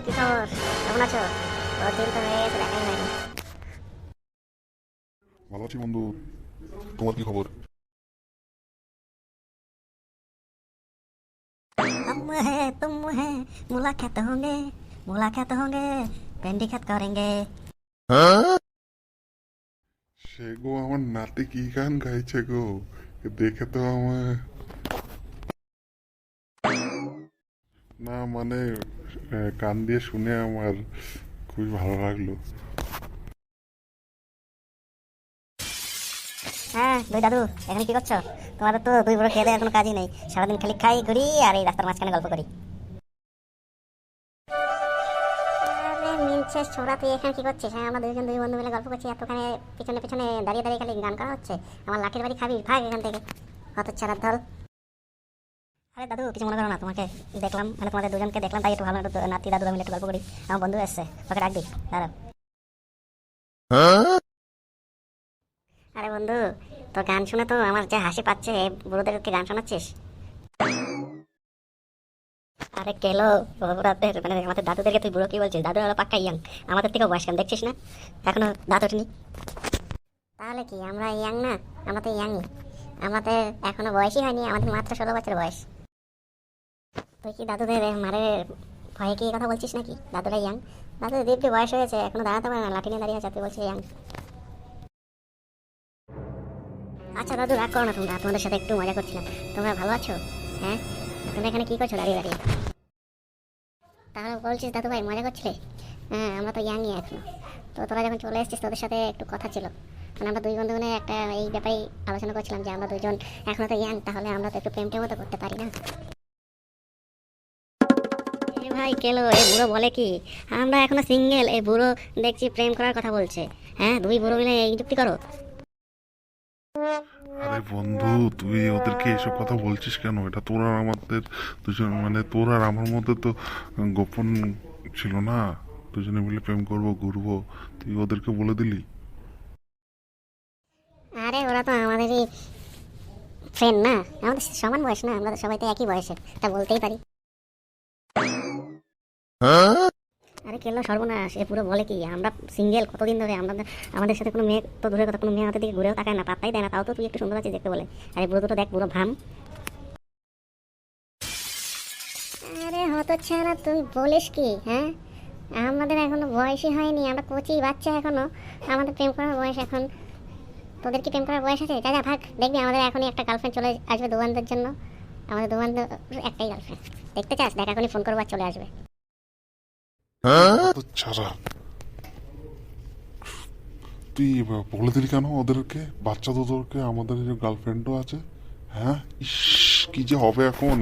কি খবর? কেমন আছো? দিন তো হয়ে গেছে, দেখাই হয়নি। ভালো আছি বন্ধু। তোমার কি খবর? हम है तुम है, मुलाकात होंगे, मुलाकात होंगे, पेंडिकात करेंगे। সে গো, আমার নাতি কি গান গাইছে গো! দেখে তো আমার, না মানে, কান দিয়ে শুনে আমার খুবই ভালো লাগলো। হ্যাঁ দুই দাদু, এখন কি করছো? তোমাদের তো দুই বড় খেয়ে দেওয়ার কোনো কাজই নেই, সারাদিন খালি খাই ঘুরি আর এই রাস্তার মাঝখানে গল্প করি। আরে মিনছে ছোড়া, তুই এখানে কি করছিস? হ্যাঁ, আমরা দুজন দুই বন্ধু মিলে গল্প করছি, এতখানে পিছনে পিছনে দাঁড়িয়ে দাঁড়িয়ে খালি গান করা হচ্ছে। আমার লাঠির বাড়ি খাবি, ভাগ এখান থেকে, হতচ্ছাড়ার দল। আরে দাদু, কিছু মনে করো না, তোমাকে দেখলাম, মানে তোমাদের দুজনকে দেখলাম, তাই একটু ভালো একটু নাতি দাদু মিলে একটু গল্প করি। আমার বন্ধু এসছে, তোকে ডাকবি, দাঁড়াও। আরে বন্ধু, তোর গান শুনে তো আমার যে হাসি পাচ্ছে, বুড়োদেরকে গান শোনাচ্ছিস? আরে কেলো, বুড়োদের মানে আমাদের দাদুদেরকে তুই বুড়ো কি বলছিস? দাদু হলো পাক্কা ইয়াং, আমাদের থেকে বয়স কেন দেখছিস না? এখনো দাঁত ওঠেনি। তাহলে কি আমরা ইয়াং না? আমরা তো ইয়াংই, আমাদের এখনো বয়সই হয়নি, আমাদের মাত্র 16 বছর বয়স। তুই কি দাদুদের মারে ভয়ে কি এই কথা বলছিস নাকি? দাদুরা ইয়াং, দাদুদের দিব্যি বয়স হয়েছে, এখনো দাঁড়াতে পারে না, লাঠি নিয়ে দাঁড়িয়ে আছে, তুই বলছিস ইয়াং। আচ্ছা দাদু, রাগ করো না, তোমরা, তোমাদের সাথে একটু মজা করছিলাম। তোমরা ভালো আছো? হ্যাঁ, তোমরা এখানে কি করছো দাঁড়িয়ে দাঁড়িয়ে? তাহলে বলছিস দাদু ভাই মজা করছিলে? হ্যাঁ, আমরা তো ইয়াংই এখনো। তো তোরা যখন চলে এসেছিস, তোদের সাথে একটু কথা ছিল, মানে আমরা দুই বন্ধু মিলে একটা এই ব্যাপারে আলোচনা করছিলাম যে আমরা দুজন এখনো তো ইয়াং, তাহলে আমরা তো একটু প্রেম টেমও তো করতে পারি না? এ ভাই কেলো, এই বুড়ো বলে কি আমরা এখনো সিঙ্গেল, এই বুড়ো দেখছি প্রেম করার কথা বলছে। হ্যাঁ, দুই বুড়ো মিলে এই যুক্তি করো? আরে বন্ধু, তুই ওদেরকে এসব কথা বলছিস কেন? এটা তোর আর আমাদের দুজন, মানে তোর আর আমার মধ্যে তো গোপন ছিল না। দুজনে মিলে প্রেম করবো, ঘুরবো, তুই ওদেরকে বলে দিলি? আরে ওরা তো আমাদেরই ফ্রেন্ড না, আমাদের সমান বয়স না, আমরা তো সবাই তো একই বয়সের, তা বলতেই পারি। আরে কেলো সর্বনাশ, এ পুরো বলে কি আমরা সিঙ্গেল কতদিন ধরে, আমরা আমাদের সাথে কোনো মেয়ে তো দূরের কথা, কোনো মেয়ে আমাদের দিকে ঘুরেও তাকায় না, পাত্তাই দেয় না, তাও তো তুই একটু সুন্দর আছিস দেখতে বলে। আরে বুড়ো দুটো দেখ, পুরো ভাম। আরে হতচ্ছাড়া, তুই বলিস কি? হ্যাঁ, আমাদের এখনো বয়সই হয়নি, আমরা কচি বাচ্চা এখনো, আমাদের প্রেম করার বয়স এখন। তোদের কি প্রেম করার বয়স আছে? যা যা ভাগ, দেখবি আমাদের এখনই একটা গার্লফ্রেন্ড চলে আসবে দুবান্ধের জন্য। আমাদের দুবান্ধব একটাই গার্লফ্রেন্ড, দেখতে চাস? দেখ, এখনই ফোন করবো আর চলে আসবে। ছাড়া, তুই বলে দিলি কেন ওদেরকে, বাচ্চা দুটোকে, আমাদের যে গার্লফ্রেন্ডও আছে? হ্যাঁ, ইস, কি যে হবে এখন!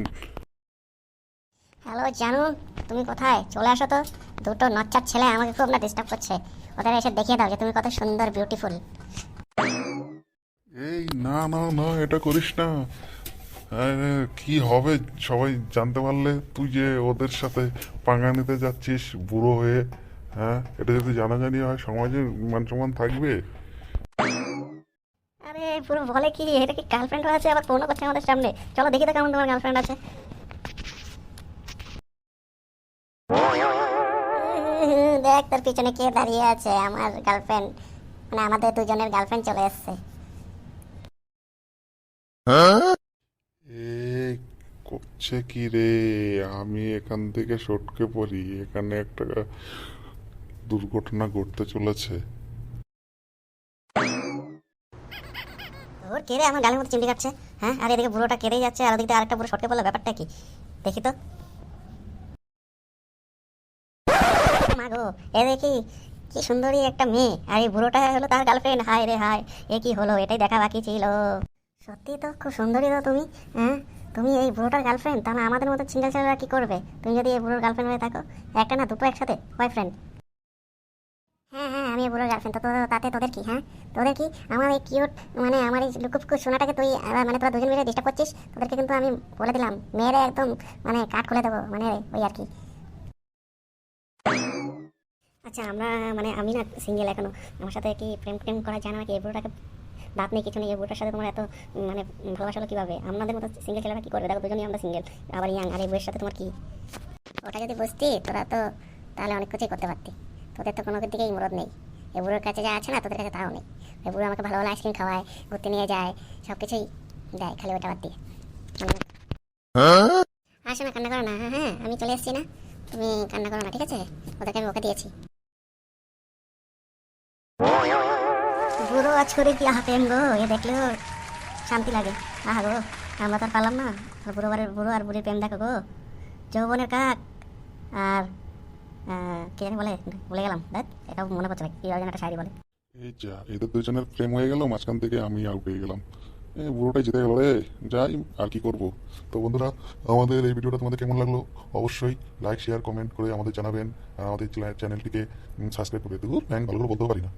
হ্যালো জানু, তুমি কোথায়? চলে আসো তো, দুটো নচ্চার ছেলে আমাকে খুব না ডিস্টার্ব করছে, ওদের এসে দেখিয়ে দাও যে তুমি কত সুন্দর বিউটিফুল। এই না না না, এটা করিস না। কি হবে সবাই জানতে পারলে, তুই যে ওদের সাথে পাঙ্গা নিতে যাচ্ছিস বুড়ো হয়ে? হ্যাঁ, এটা যদি জানাজানি হয়, সমাজে মান সম্মান থাকবে? আরে পুরো বলে কি, এটা কি গার্লফ্রেন্ডও আছে, আবার ফোনও করছে আমাদের সামনে? চলো দেখি তো কেমন তোমার গার্লফ্রেন্ড আছে। দেখ তোর পিছনে কে দাঁড়িয়ে আছে, আমার গার্লফ্রেন্ড, মানে আমাদের দুজনের গার্লফ্রেন্ড চলে এসছে। এ করছে কি রে? আমি এখান থেকে সটকে পড়ি, এখানে একটা দুর্ঘটনা ঘটতে চলেছে। ওর কে রে আমার গালের মধ্যে চিমটি কাটছে? হ্যাঁ, আর এদিকে বুড়োটা কেড়েই যাচ্ছে, আর ওদিকে আরেকটা বুড়ো সটকে পড়লো, ব্যাপারটা কি দেখি তো। মা গো, এ দেখি কি সুন্দরী একটা মেয়ে, আর এই বুড়োটা হলো তার গার্লফ্রেন্ড। হায় রে হায়, এ কি হলো? এটাই দেখা বাকি ছিল। সত্যি তো খুব সুন্দরী তো তুমি। হ্যাঁ, তুমি এই বুড়োটার গার্লফ্রেন্ড, তাহলে আমাদের মতো সিঙ্গেল ছেলেরা কি করবে? তুমি যদি এই বুড়োর গার্লফ্রেন্ড হয়ে থাকো, একটা না দুটো একসাথে বয়ফ্রেন্ড। হ্যাঁ হ্যাঁ, আমি এই বুড়োর গার্লফ্রেন্ড, তো তাতে তোদের কি? হ্যাঁ, তোদের কি? আমার এই কিউট, মানে আমার এই লুকুপুকু সোনাটাকে তুই মানে তোরা দুজন মিলে ডিস্টার্ব করছিস, তোদেরকে কিন্তু আমি বলে দিলাম, মেয়েরা একদম মানে কাঠ খুলে দেবো, মানে ওই আর কি। আচ্ছা আমরা, মানে আমি না সিঙ্গেল এখনো, আমার সাথে কি প্রেম টেম করা যায় না নাকি? এই বুড়োটাকে দাঁত নেই কিছু নেই, এই বুড়োটার সাথে তোমার এত মানে ভালোবাসা হলো কিভাবে? আমাদের মতো সিঙ্গেল ছেলেরা কি করবে? দেখো দুজনই আমরা সিঙ্গেল, আবার ইয়াং, আর এই বইয়ের সাথে তোমার কি? ওটা যদি বুঝতি তোরা তো তাহলে অনেক কিছুই করতে পারতি। তোদের তো কোনো দিকেই মুরদ নেই। এ বুড়োর কাছে যা আছে না, তোদের কাছে তাও নেই। এই বুড়ো আমাকে ভালো ভালো আইসক্রিম খাওয়ায়, ঘুরতে নিয়ে যায়, সব কিছুই দেয়, খালি ওটা বাদ দিয়ে। আসো না, কান্না করো না। হ্যাঁ হ্যাঁ, আমি চলে এসেছি না, তুমি কান্না করো না, ঠিক আছে? ওদেরকে আমি বকা দিয়েছি। বুড়ো আর ছুরি কি আহা প্রেম গো, এ দেখলেও শান্তি লাগে। আহা গো, আমরা তো আর পারলাম না। আর বুড়ো আর বুড়ির প্রেম দেখো গো, যৌবনের কাক। আর কি জানি বলে, ভুলে গেলাম। দেখ, এটাও মনে পড়ছে ভাই, কি যেন একটা শায়রি বলে। এই যা, এদের দুজনের প্রেম হয়ে গেল, মাঝখান থেকে আমি আউট হয়ে গেলাম। বুড়োটাই জিতে গেল রে। যাই, আর কি করব। তো বন্ধুরা, আমাদের এই ভিডিওটা তোমাদের কেমন লাগলো অবশ্যই লাইক শেয়ার কমেন্ট করে আমাদের জানাবেন। আর আমাদের চ্যানেলটিকে সাবস্ক্রাইব করে দেবো। ভালো করে বলতেও পারি না।